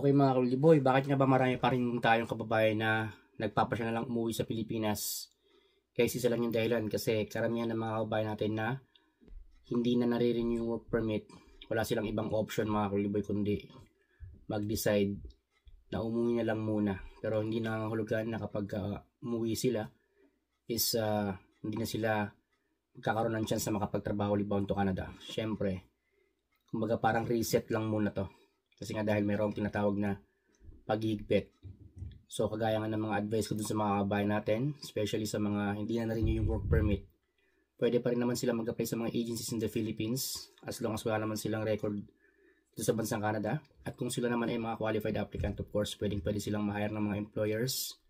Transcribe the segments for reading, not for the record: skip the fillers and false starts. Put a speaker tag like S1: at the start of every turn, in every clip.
S1: Okay mga Kaluliboy, bakit nga ba marami pa rin tayong kababayan na nagpapasya na lang umuwi sa Pilipinas? Kaya isa lang yung dahilan kasi karamihan ng mga kababayan natin na hindi na nare-renew yung work permit, wala silang ibang option mga Kaluliboy kundi mag-decide na umuwi na lang muna. Pero hindi nangangahulugan na kapag umuwi sila is hindi na sila magkakaroon ng chance na makapagtrabaho libaon to Canada. Syempre, kumbaga parang reset lang muna to. Kasi nga dahil mayroong tinatawag na paghihigpit. So kagaya nga ng mga advice ko dun sa mga kababayan natin, especially sa mga hindi na na-renew yung work permit, pwede pa rin naman sila mag-apply sa mga agencies in the Philippines as long as wala naman silang record dito sa bansang Canada. At kung sila naman ay mga qualified applicant, of course, pwede silang ma-hire ng mga employers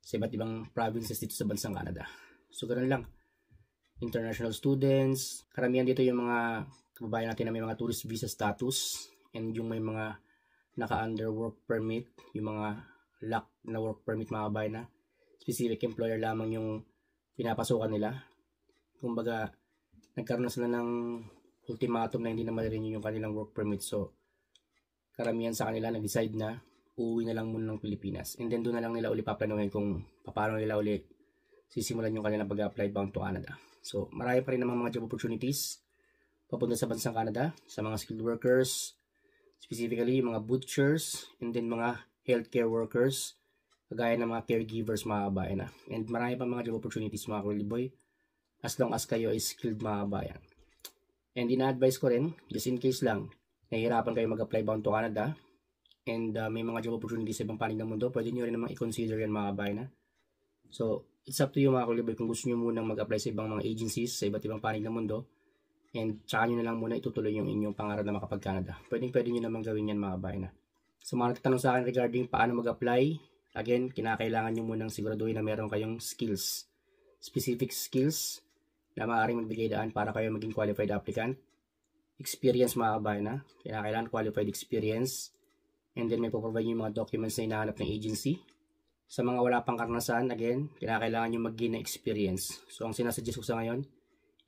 S1: sa iba't ibang provinces dito sa bansang Canada. So ganoon lang. International students, karamihan dito yung mga kababayan natin na may mga tourist visa status, and yung may mga naka-under work permit, yung mga lock na work permit mga kabayan na specific employer lamang yung pinapasukan nila. Kumbaga, nagkaroon na sila ng ultimatum na hindi na ma-renew yung kanilang work permit. So, karamihan sa kanila nag-decide na uuwi na lang muna ng Pilipinas. And then doon na lang nila uli paplanuhin kung paano nila uli sisimulan yung kanilang pag-apply bound to Canada. So, marami pa rin namang mga job opportunities papunta sa bansang Canada, sa mga skilled workers, specifically mga butchers, and then mga healthcare workers, kagaya ng mga caregivers mga kabayan na. And marami pa mga job opportunities mga Kaluliboy, as long as kayo is skilled mga kabayan. And ina-advise ko rin, just in case lang, nahihirapan kayo mag-apply bound to Canada, and may mga job opportunities sa ibang panig ng mundo, pwede nyo rin namang i-consider yan mga kabayan na. So, it's up to you mga Kaluliboy kung gusto nyo munang mag-apply sa ibang mga agencies, sa iba't ibang panig ng mundo, and tsaka nyo na lang muna itutuloy yung inyong pangarap na makapag-Canada. Pwede nyo naman gawin yan mga kabayan na. So mga nagtatanong sa akin regarding paano mag-apply, again, kinakailangan nyo munang siguraduhin na meron kayong skills. Specific skills na maaaring magbigay daan para kayo maging qualified applicant. Experience mga kabayan na. Kinakailangan qualified experience. And then may provide yung mga documents na hinahanap ng agency. Sa mga wala pang karanasan, again, kinakailangan nyo mag-gain na experience. So ang sinasuggest ko sa ngayon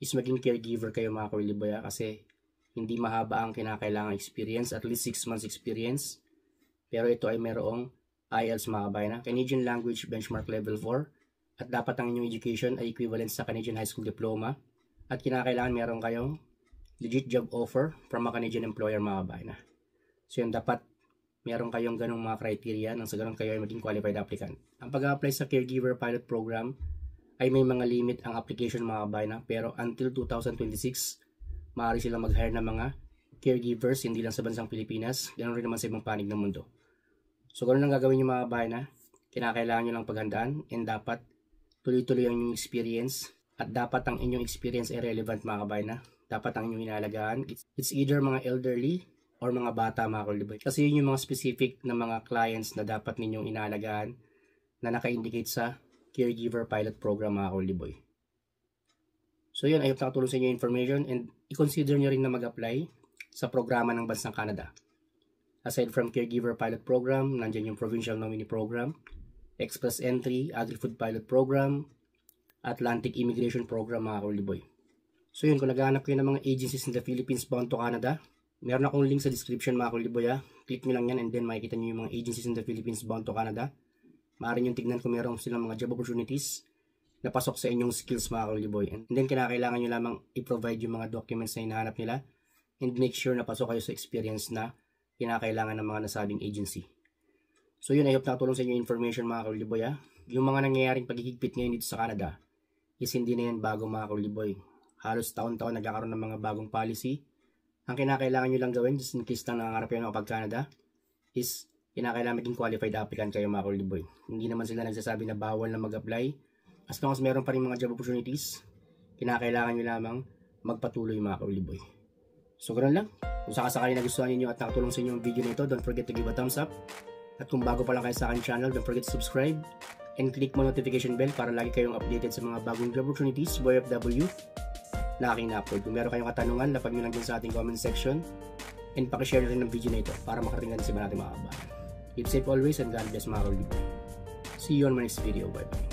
S1: is maging caregiver kayo mga Kaluliboy kasi hindi mahaba ang kinakailangang experience, at least 6 months experience. Pero ito ay merong IELTS mga kabayan na, Canadian Language Benchmark Level 4, at dapat ang inyong education ay equivalent sa Canadian High School Diploma, at kinakailangan meron kayong legit job offer from a Canadian employer mga kabayan na. So yun, dapat meron kayong ganong mga criteria nang sa ganun kayo ay maging qualified applicant. Ang pag-apply sa Caregiver Pilot Program ay may mga limit ang application mga kabayan na, pero until 2026 maaari silang mag-hire ng mga caregivers hindi lang sa bansang Pilipinas, ganoon rin naman sa ibang panig ng mundo. So ganoon lang gagawin nyo mga kabayan na, kinakailangan nyo lang paghandaan, and dapat tuloy-tuloy ang inyong experience, at dapat ang inyong experience ay relevant mga kabayan na. Dapat ang inyong inalagaan, it's either mga elderly or mga bata mga Kaluliboy. Kasi yun yung mga specific na mga clients na dapat ninyong inalagaan na naka-indicate sa Caregiver Pilot Program mga Kaluliboy. So yun, I hope nakatulong sa inyo information, and i-consider nyo rin na mag-apply sa programa ng bansang Canada. Aside from Caregiver Pilot Program, nandyan yung Provincial Nominee Program, Express Entry, Agri-Food Pilot Program, Atlantic Immigration Program mga Kaluliboy. So yun, kung naghahanap kayo ng mga agencies in the Philippines bound to Canada, meron akong link sa description mga Kaluliboy. Click nyo lang yan, and then makikita nyo yung mga agencies in the Philippines bound to Canada. Maaari nyo tignan kung meron silang mga job opportunities na pasok sa inyong skills mga Kaluliboy. And then kinakailangan nyo lamang i-provide yung mga documents na hinahanap nila, and make sure na pasok kayo sa experience na kinakailangan ng mga nasabing agency. So yun, I hope nakatulong sa inyo information mga Kaluliboy. Yung mga nangyayaring paghihigpit ngayon dito sa Canada is hindi na yan bago mga Kaluliboy. Halos taon-taon nagkakaroon ng mga bagong policy. Ang kinakailangan nyo lang gawin, just in case na nangangarap kayo makapag-Canada, is kinakailangan maging qualified applicant kayo mga Kaluliboy. Hindi naman sila nagsasabi na bawal na mag-apply. As long as meron pa rin mga job opportunities, kinakailangan nyo lamang magpatuloy mga Kaluliboy. So ganoon lang. Kung sakasakali nagustuhan niyo at nakatulong sa inyo ang video na ito, don't forget to give a thumbs up. At kung bago pa lang kayo sa aking channel, don't forget to subscribe and click mo notification bell para lagi kayong updated sa mga bagong job opportunities, Boy FW, na aking na-upload. Kung meron kayong katanungan, lapag nyo lang dyan sa ating comment section, and pakishare rin ng video na ito para makarating natin sa iba natin mga kabayan. Keep safe always, and God bless mga Kaluliboy. See you on my next video. Bye bye.